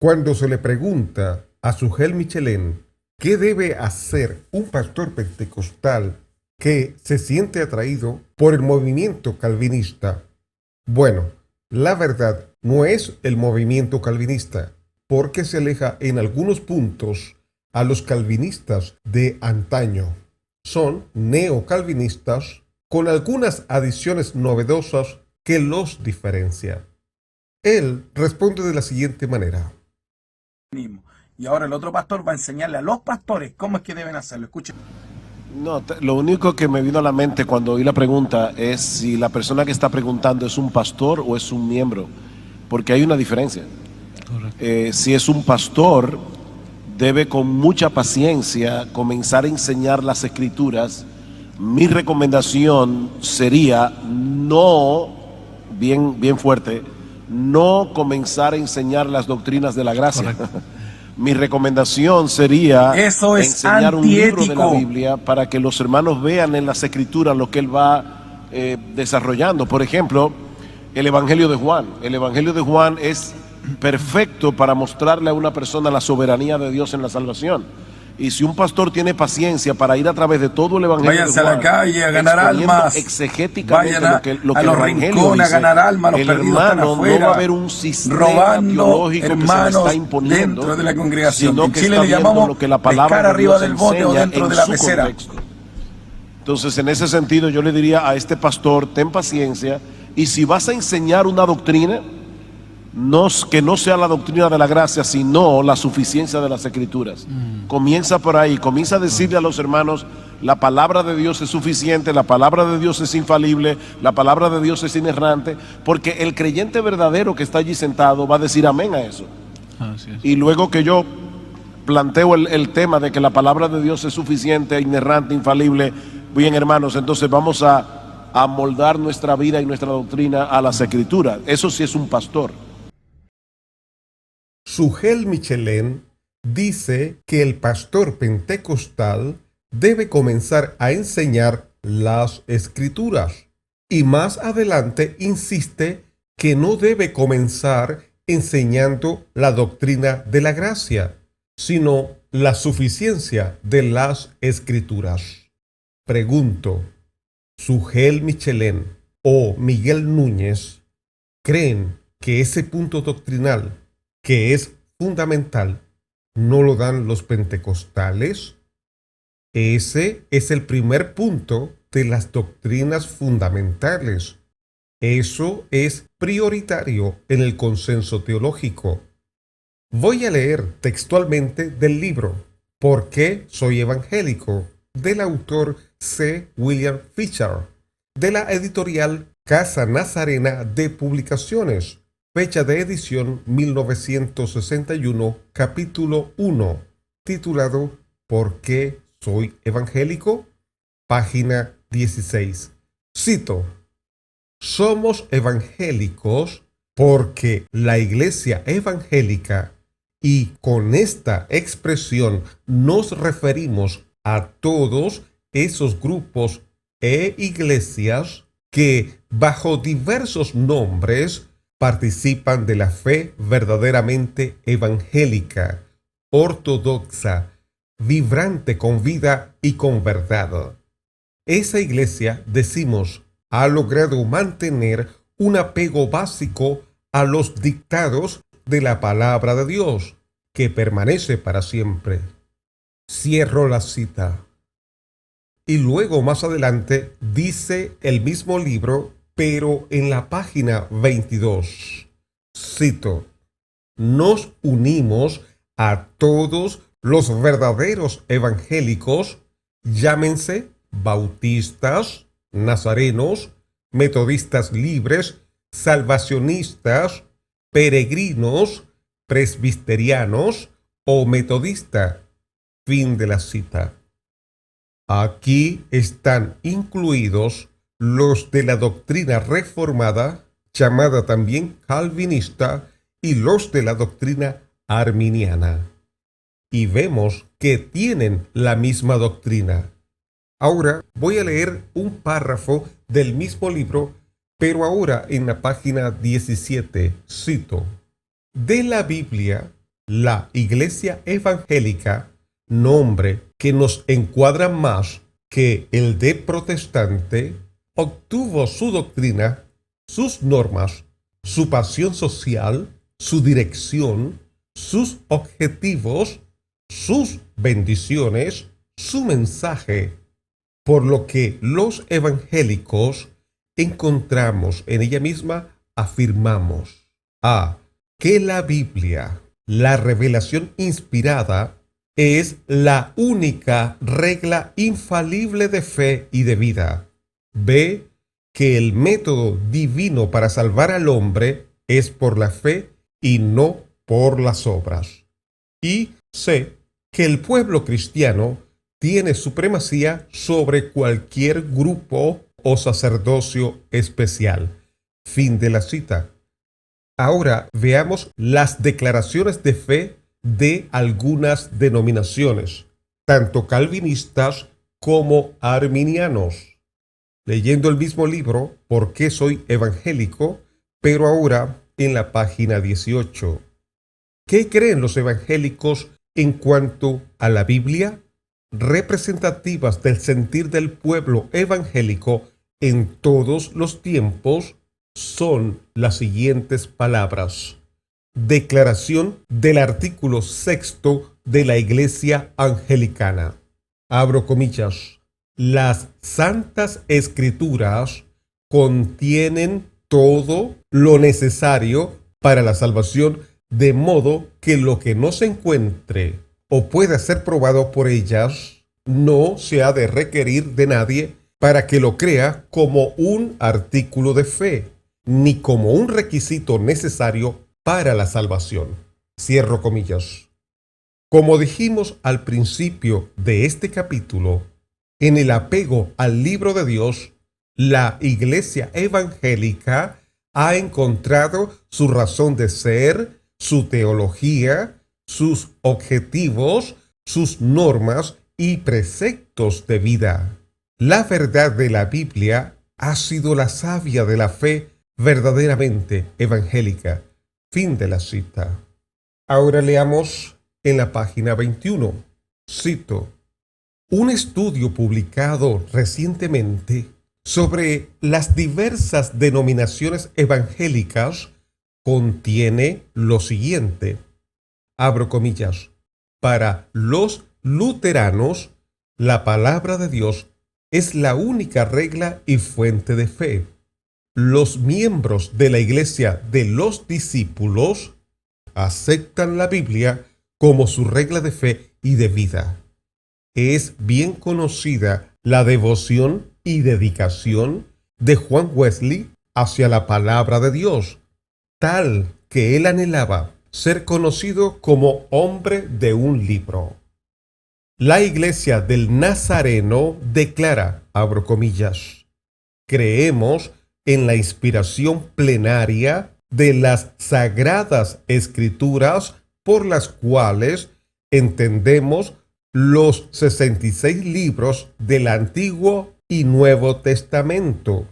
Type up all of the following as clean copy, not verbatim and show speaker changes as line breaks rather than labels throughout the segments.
Cuando se le pregunta a Sujel Michelén qué debe hacer un pastor pentecostal que se siente atraído por el movimiento calvinista, bueno, la verdad no es el movimiento calvinista, porque se aleja en algunos puntos a los calvinistas de antaño. Son neocalvinistas con algunas adiciones novedosas que los diferencian. Él responde de la siguiente manera.
Y ahora el otro pastor va a enseñarle a los pastores cómo es que deben hacerlo. Escuchen.
No, lo único que me vino a la mente cuando oí la pregunta es si la persona que está preguntando es un pastor o es un miembro, porque hay una diferencia. Si es un pastor, debe con mucha paciencia comenzar a enseñar las escrituras. Mi recomendación sería no, bien fuerte, no comenzar a enseñar las doctrinas de la gracia. Mi recomendación sería enseñar un libro de la Biblia para que los hermanos vean en las escrituras lo que él va desarrollando. Por ejemplo, el Evangelio de Juan. El Evangelio de Juan es perfecto para mostrarle a una persona la soberanía de Dios en la salvación. Y si un pastor tiene paciencia para ir a través de todo el Evangelio
váyanse
de Juan,
a la calle a ganar almas,
exegéticamente
vayan
lo que
a los
el Evangelio
rincones
dice,
a ganar almas, los
el
perdidos están
hermano
afuera,
no va a haber un sistema
robando
teológico que se le
hermanos
está imponiendo
dentro de la congregación.
sino
En
que
Chile
está
le
viendo
llamamos
lo que la palabra
pescar
de
arriba
Dios
del bote o
enseña
dentro
en
de la
su
pecera.
contexto. Entonces, en ese sentido, yo le diría a este pastor, ten paciencia, y si vas a enseñar una doctrina, que no sea la doctrina de la gracia, sino la suficiencia de las escrituras. Comienza por ahí, comienza a decirle a los hermanos, la palabra de Dios es suficiente, la palabra de Dios es infalible, la palabra de Dios es inerrante, porque el creyente verdadero que está allí sentado va a decir amén a eso. Y luego que yo planteo el tema de que la palabra de Dios es suficiente, inerrante, infalible, bien hermanos, entonces vamos a moldar nuestra vida y nuestra doctrina a las escrituras. Eso sí es un pastor.
Sujel Michelén dice que el pastor pentecostal debe comenzar a enseñar las escrituras y más adelante insiste que no debe comenzar enseñando la doctrina de la gracia, sino la suficiencia de las escrituras. Pregunto, ¿Sujel Michelén o Miguel Núñez creen que ese punto doctrinal, que es fundamental, no lo dan los pentecostales? Ese es el primer punto de las doctrinas fundamentales. Eso es prioritario en el consenso teológico. Voy a leer textualmente del libro ¿Por qué soy evangélico?, del autor C. William Fisher, de la editorial Casa Nazarena de Publicaciones, fecha de edición 1961, capítulo 1, titulado ¿Por qué soy evangélico?, página 16. Cito: somos evangélicos porque la Iglesia evangélica, y con esta expresión nos referimos a todos esos grupos e iglesias que, bajo diversos nombres, participan de la fe verdaderamente evangélica, ortodoxa, vibrante con vida y con verdad. Esa iglesia, decimos, ha logrado mantener un apego básico a los dictados de la palabra de Dios, que permanece para siempre. Cierro la cita. Y luego más adelante dice el mismo libro, pero en la página 22, cito: nos unimos a todos los verdaderos evangélicos, llámense bautistas, nazarenos, metodistas libres, salvacionistas, peregrinos, presbiterianos o metodistas. Fin de la cita. Aquí están incluidos los de la doctrina reformada, llamada también calvinista, y los de la doctrina arminiana. y vemos que tienen la misma doctrina. Ahora voy a leer un párrafo del mismo libro, pero ahora en la página 17, cito: de la Biblia, la Iglesia Evangélica, nombre que nos encuadra más que el de protestante, obtuvo su doctrina, sus normas, su pasión social, su dirección, sus objetivos, sus bendiciones, su mensaje, por lo que los evangélicos encontramos en ella misma, afirmamos: A. Que la Biblia, la revelación inspirada, es la única regla infalible de fe y de vida. B. Que el método divino para salvar al hombre es por la fe y no por las obras. Y C. Que el pueblo cristiano tiene supremacía sobre cualquier grupo o sacerdocio especial. Fin de la cita. Ahora veamos las declaraciones de fe de algunas denominaciones, tanto calvinistas como arminianos. Leyendo el mismo libro, ¿Por qué soy evangélico?, pero ahora en la página 18. ¿Qué creen los evangélicos en cuanto a la Biblia? Representativas del sentir del pueblo evangélico en todos los tiempos son las siguientes palabras. Declaración del artículo 6 de la Iglesia Anglicana. Abro comillas. Las Santas Escrituras contienen todo lo necesario para la salvación, de modo que lo que no se encuentre o pueda ser probado por ellas no se ha de requerir de nadie para que lo crea como un artículo de fe, ni como un requisito necesario para la salvación. Cierro comillas. Como dijimos al principio de este capítulo, en el apego al libro de Dios, la Iglesia Evangélica ha encontrado su razón de ser, su teología, sus objetivos, sus normas y preceptos de vida. La verdad de la Biblia ha sido la savia de la fe verdaderamente evangélica. Fin de la cita. Ahora leamos en la página 21. Cito: un estudio publicado recientemente sobre las diversas denominaciones evangélicas contiene lo siguiente. Abro comillas. Para los luteranos, la palabra de Dios es la única regla y fuente de fe. Los miembros de la Iglesia de los discípulos aceptan la Biblia como su regla de fe y de vida. Es bien conocida la devoción y dedicación de Juan Wesley hacia la palabra de Dios, tal que él anhelaba ser conocido como hombre de un libro. La Iglesia del Nazareno declara, abro comillas, creemos en la inspiración plenaria de las Sagradas Escrituras, por las cuales entendemos los 66 libros del Antiguo y Nuevo Testamento,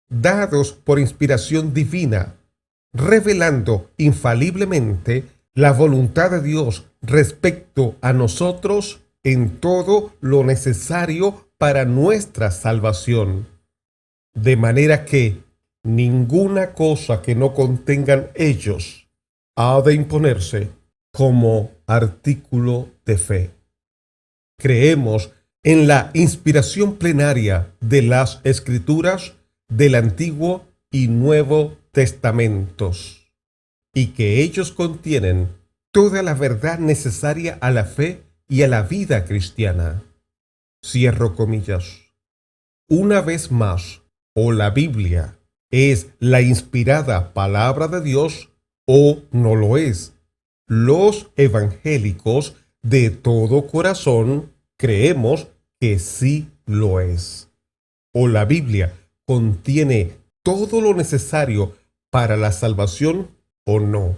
dados por inspiración divina, revelando infaliblemente la voluntad de Dios respecto a nosotros en todo lo necesario para nuestra salvación. De manera que ninguna cosa que no contengan ellos ha de imponerse como artículo de fe. Creemos en la inspiración plenaria de las Escrituras del Antiguo y Nuevo Testamentos, y que ellos contienen toda la verdad necesaria a la fe y a la vida cristiana. Cierro comillas. Una vez más, o la Biblia es la inspirada palabra de Dios o no lo es. Los evangélicos de todo corazón creemos que sí lo es. O la Biblia contiene todo lo necesario para la salvación o no.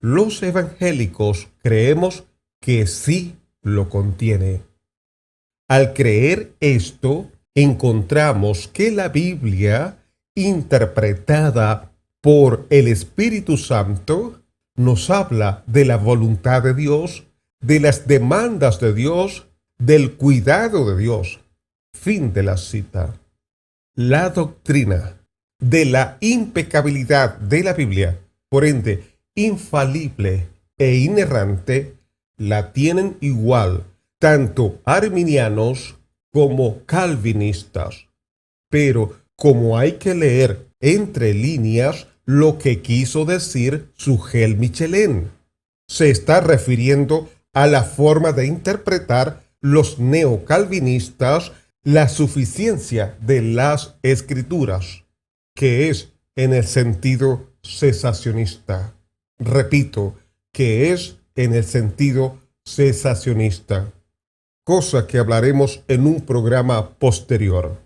Los evangélicos creemos que sí lo contiene. Al creer esto, encontramos que la Biblia, interpretada por el Espíritu Santo, nos habla de la voluntad de Dios, de las demandas de Dios, del cuidado de Dios. Fin de la cita. La doctrina de la impecabilidad de la Biblia, por ende, infalible e inerrante, la tienen igual tanto arminianos como calvinistas. Pero como hay que leer entre líneas lo que quiso decir Sugel Michelén, se está refiriendo a la forma de interpretar los neocalvinistas la suficiencia de las escrituras, que es en el sentido cesacionista. Repito, que es en el sentido cesacionista, cosa que hablaremos en un programa posterior.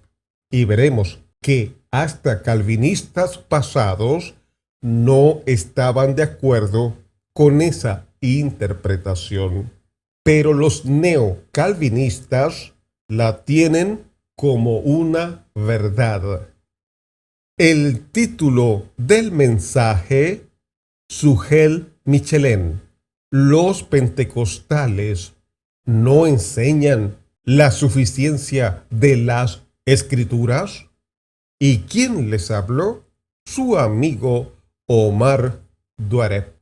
Y veremos que hasta calvinistas pasados no estaban de acuerdo con esa interpretación, pero los neocalvinistas la tienen como una verdad. El título del mensaje: Sugel Michelén. Los pentecostales no enseñan la suficiencia de las escrituras. ¿Y quién les habló? Su amigo Omar Duareb.